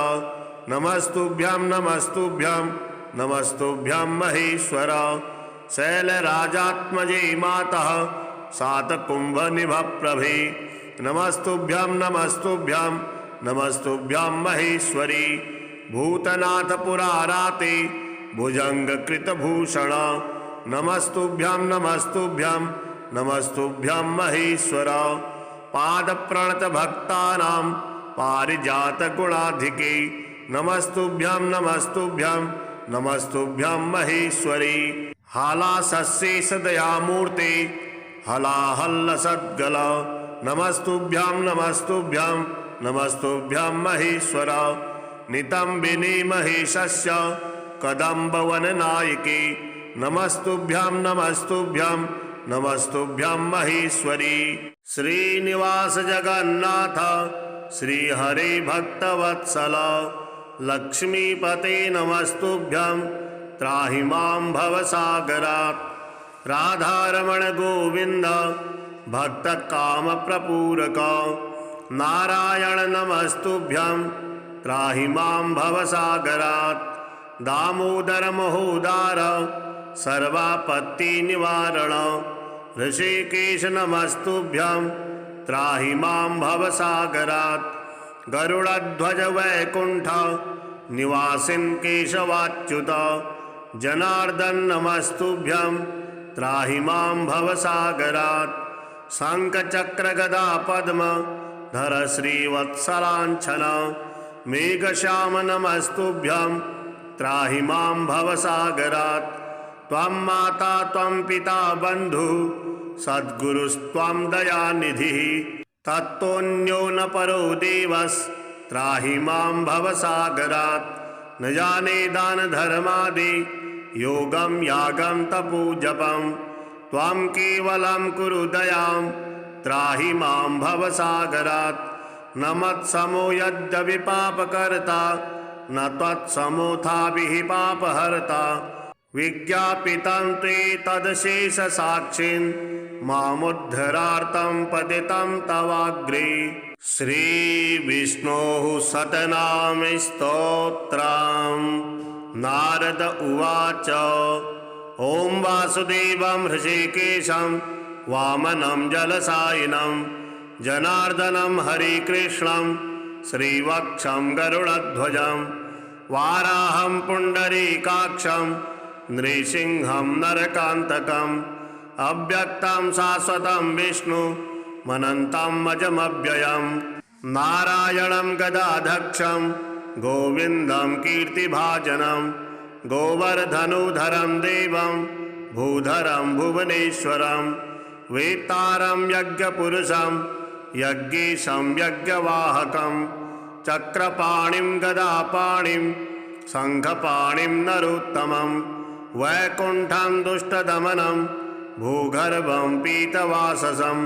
नमस्तुभ्यं नमस्तुभ्यं नमस्तुभ्यं महेश्वर शैलराजात्मजे मातः सातकुम्भनिभप्रभे नमस्तुभ्यं नमस्तुभ्यं नमस्तुभ्यं महेश्वरी भूतनाथ पुराराते भुजङ्गकृतभूषण नमस्तुभ्यं नमस्तुभ्यं नमस्तुभ्यं महेश्वर पादप्रणतभक्तानां पारिजातगुणाधिके नमस्तुभ्यं नमस्तुभ्यं नमस्तुभ्यं महेश्वरी हालासशेषदयामूर्ते हलाहल्लसद्गल नमस्तुभ्यं नमस्तुभ्यं नमस्तुभ्यं महेश्वर नितम्बिनी महेशस्य कदम्बवननायके नमस्तुभ्यं नमस्तुभ्यं नमस्तुभ्यं महेश्वरी श्रीनिवास जगन्नाथ श्रीहरे भक्तवत्सल लक्ष्मीपते नमस्तुभ्यं त्राहि मां भवसागरात् राधारमण गोविंद भक्तकामप्रपूरक नारायण नमस्तुभ्यं त्राहि मां भवसागरात् दामोदर महोदार सर्वापत्तिनिवारण ऋषिकेश नमस्तुभ्यं त्राहि मां भवसागरात् गरुडध्वज वैकुंठ निवासिन् केशवाच्युत जनार्दन नमस्तुभ्यं त्राहि मां भवसागरात् शंखचक्रगदा पद्म धर श्रीवत्सलाञ्छन मेघश्याम नमस्तुभ्यं त्राहि मां भवसागरात् त्वं माता त्वं पिता बन्धु सद्गुरुस्त्वं दयानिधिः तत्तोऽन्यो न परो देवस्त्राहि मां भवसागरात् न जाने दान धर्मादि योगं यागं तपो जपं त्वं केवलं कुरु दयां त्राहि मां भवसागरात् न मत्समो यद्यपि पापकर्ता न त्वत्समोऽथाभिः पापहर्ता विज्ञापितं ते तदशेषसाक्षिन् मामुद्धरार्तं पतितं तवाग्रे श्रीविष्णोः शतनाम स्तोत्रम् नारद उवाच ॐ वासुदेवं हृषीकेशं वामनं जलसायिनं जनार्दनं हरिकृष्णं श्रीवक्षं गरुडध्वजं वाराहं पुण्डरीकाक्षं नृसिंहं नरकान्तकम् अव्यक्तं शाश्वतं विष्णु मनन्तं अजमव्ययं नारायणं गदाधक्षं गोविन्दं कीर्तिभाजनं गोवर्धनोधरं देवं भूधरं भुवनेश्वरं वेत्तारं यज्ञपुरुषं यज्ञेशं यज्ञवाहकं चक्रपाणिं गदापाणिं शङ्खपाणिं नरोत्तमं वैकुण्ठं दुष्टदमनं भूगर्भं पीतवाससं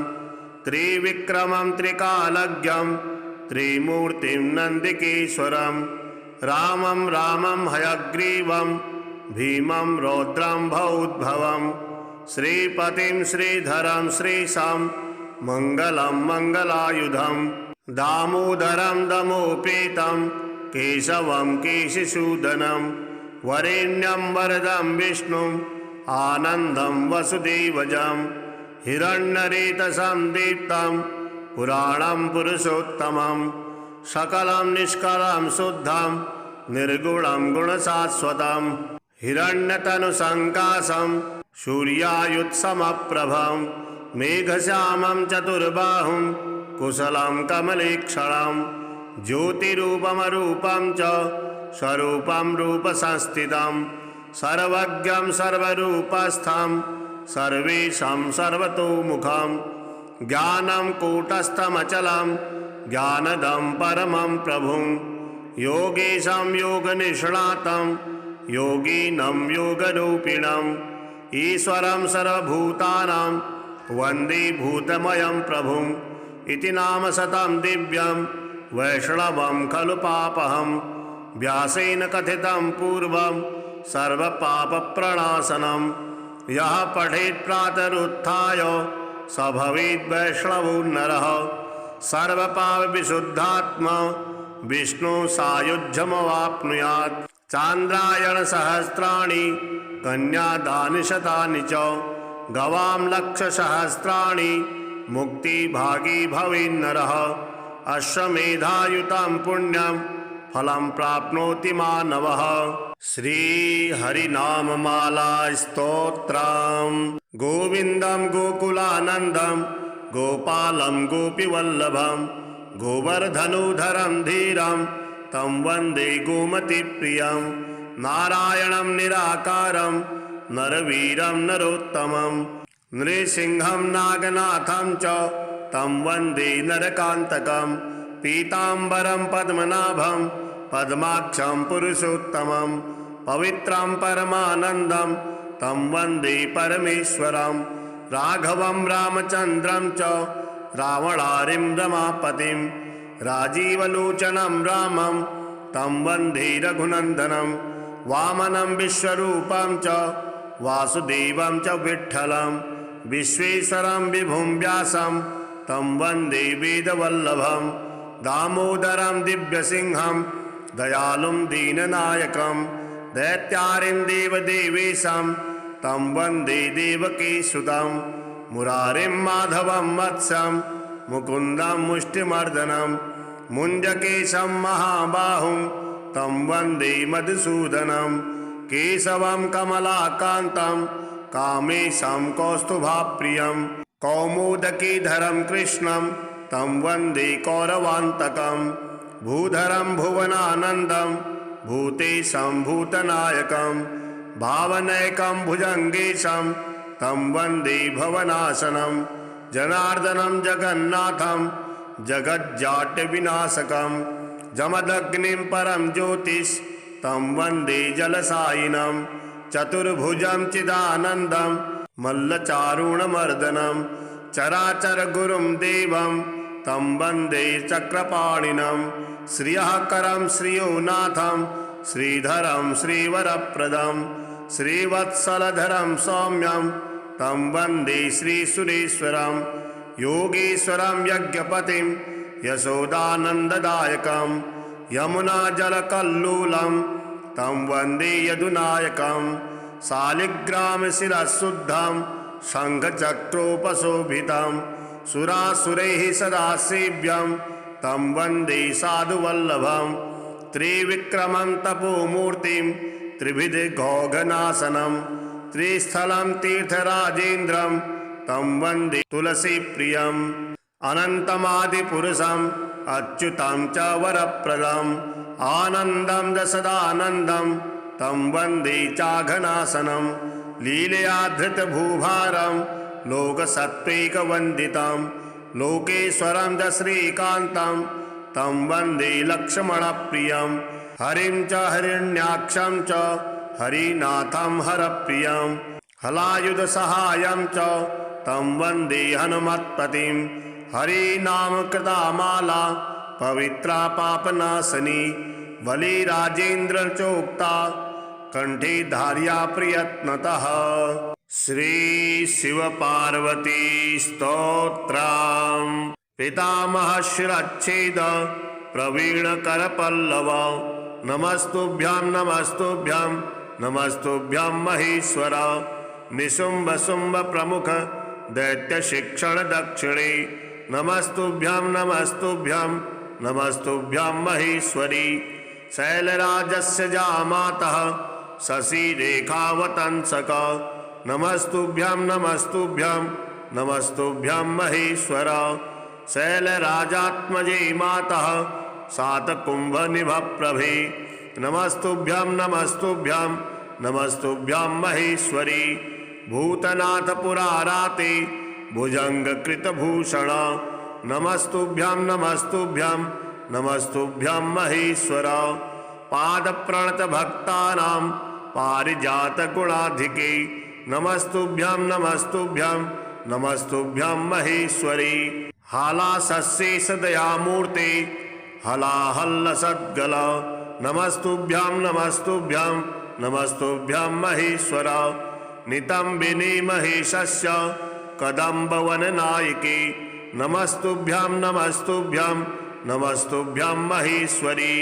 त्रिविक्रमं त्रिकालज्ञं त्रिमूर्तिं नन्दिकेश्वरं रामं रामं हयग्रीवं भीमं रौद्रं भौद्भवं श्रीपतिं श्रीधरं श्रीशां मङ्गलं मङ्गलायुधं दामोदरं दमोपेतं केशवं केशिसूदनं वरेण्यं वरदं विष्णुम् आनन्दं वसुदेवजं हिरण्यरेतसं दीप्तं पुराणं पुरुषोत्तमं सकलं निष्कलं शुद्धं निर्गुणं गुणशाश्वतं हिरण्यतनुसङ्काशं सूर्यायुत्समप्रभं मेघश्यामं चतुर्बाहुं कुशलं कमलेक्षणं ज्योतिरूपमरूपं च स्वरूपं रूपसंस्थितं सर्वज्ञं सर्वरूपस्थं सर्वेशं सर्वतोमुखं ज्ञानं कूटस्थमचलं ज्ञानदं परमं प्रभुं योगेशं योगनिष्णातं योगिनं योगरूपिणम् ईश्वरं सर्वभूतानां वन्दे भूतमयं प्रभुं इति नाम शतं दिव्यं वैष्णवं खलु पापहं व्यासेन कथितं पूर्वं सर्वपापप्रणाशनं यः पठेत् प्रातरुत्थाय स भवेत् वैष्णवो नरः सर्वपापविशुद्धात्मा विष्णु सायुज्यमवाप्नुयात् चान्द्रायण सहस्राणि कन्यादानि शतानि च गवां लक्षसहस्राणि मुक्तिभागी भवेन्नरः अश्वमेधायुतं पुण्यं फलं प्राप्नोति मानवः श्रीहरिनाममाला स्तोत्रम् गोविन्दं गोकुलानन्दं गोपालं गोपीवल्लभं गोवर्धनोधरं धीरं तं वन्दे गोमतीप्रियं नारायणं निराकारं नरवीरं नरोत्तमं नृसिंहं नागनाथं च तं वन्दे नरकान्तकं पीताम्बरं पद्मनाभं पद्माक्षं पुरुषोत्तमं पवित्रं परमानन्दं तं वन्दे परमेश्वरं राघवं रामचन्द्रं च रावणारिं रमापतिं राजीवलोचनं रामं तं वन्दे रघुनन्दनं वामनं विश्वरूपं च वासुदेवं च विठ्ठलं विश्वेश्वरं विभुं व्यासं तं वन्दे वेदवल्लभं दामोदरं दिव्यसिंहं दयालुं दीननायकं दैत्यारिं देवदेवेशं तं वन्दे देवकीसुतं मुरारिं माधवं वत्सं मुकुन्दं मुष्टिमर्दनं मुञ्जकेशं महाबाहुं तं वन्दे मधुसूदनं केशवं कमलाकान्तं कामेशं कौस्तुभाप्रियं कौमुदकीधरं कृष्णं तं वन्दे कौरवान्तकं भूधरं भुवनानन्दं भूतेशं भूतनायकं भावनैकं भुजङ्गेशं तं वन्दे भवनाशनं जनार्दनं जगन्नाथं जगज्जाट्यविनाशकं जमदग्निं परं ज्योतिष तं वन्दे जलसायिनं चतुर्भुजं चिदानन्दं मल्लचारुणमर्दनं चराचरगुरुं देवं तं वन्दे चक्रपाणिनं श्रियःकरं श्रियोनाथं श्रीधरं श्रीवरप्रदं श्रीवत्सलधरं सौम्यं तं वन्दे श्रीसुरेश्वरं योगेश्वरं यज्ञपतिं यशोदानन्ददायकं यमुनाजलकल्लोलं तं वन्दे यदुनायकं शालिग्रामशिरःशुद्धं शङ्खचक्रोपशोभितं सुरासुरैः सदा सेव्यं तं वन्दे साधुवल्लभं त्रिविक्रमं तपोमूर्तिं त्रिभिधघौघनाशनं त्रिस्थलं तीर्थराजेन्द्रं तं वन्दे तुलसीप्रियम् अनन्तमादिपुरुषम् अच्युतं च वरप्रदम् आनन्दं दशदानन्दं तं वन्दे चाघनाशनं लीलया धृतभूभारं लोकसत्त्वैकवन्दितं लोकेश्वरं च श्रीकान्तं तं वन्दे लक्ष्मणप्रियं हरिं च हिरण्याक्षं च हरिनाथं हरप्रियं हलायुधसहायं च तं वन्दे हनुमत्पतिं हरिनामकृता माला पवित्रा पापनाशनी बलिराजेन्द्रचोक्ता कंठे धार्या प्रयत्नतः। श्री शिव पार्वती स्तोत्रम् पितामह शिरच्छेद प्रवीण करपल्लव नमस्तुभ्यां नमस्तुभ्यां नमस्तुभ्यां महेश्वर निशुंभ शुंभ प्रमुख दैत्य शिक्षण दक्षिणे नमस्तुभ्यां नमस्तुभ्यां नमस्तुभ्यां महेश्वरी शैलराजस्य जामातः शशिरेखावतंसक नमस्तुभ्यां नमस्तुभ्यां नमस्तुभ्यां महेश्वर शैलराजात्मजे मातः सातकुंभनिभप्रभे नमस्तुभ्यां नमस्तुभ्यां नमस्तुभ्यां महेश्वरी भूतनाथ पुराराते भुजंगकृतभूषण नमस्तुभ्यां नमस्तुभ्यां नमस्तुभ्यां महेश्वर पादप्रणतभक्तानां पारिजातगुणाधिके नमस्तुभ्यां नमस्तुभ्यां नमस्तुभ्यां महेश्वरी हालासशेषदयामूर्ते हलाहल्लसद्गल नमस्तुभ्यां नमस्तुभ्यां नमस्तुभ्यां महेश्वर नितंबिनी महेशस्य कदम्बवननायके नमस्तुभ्यां नमस्तुभ्यां नमस्तुभ्यां महेश्वरी।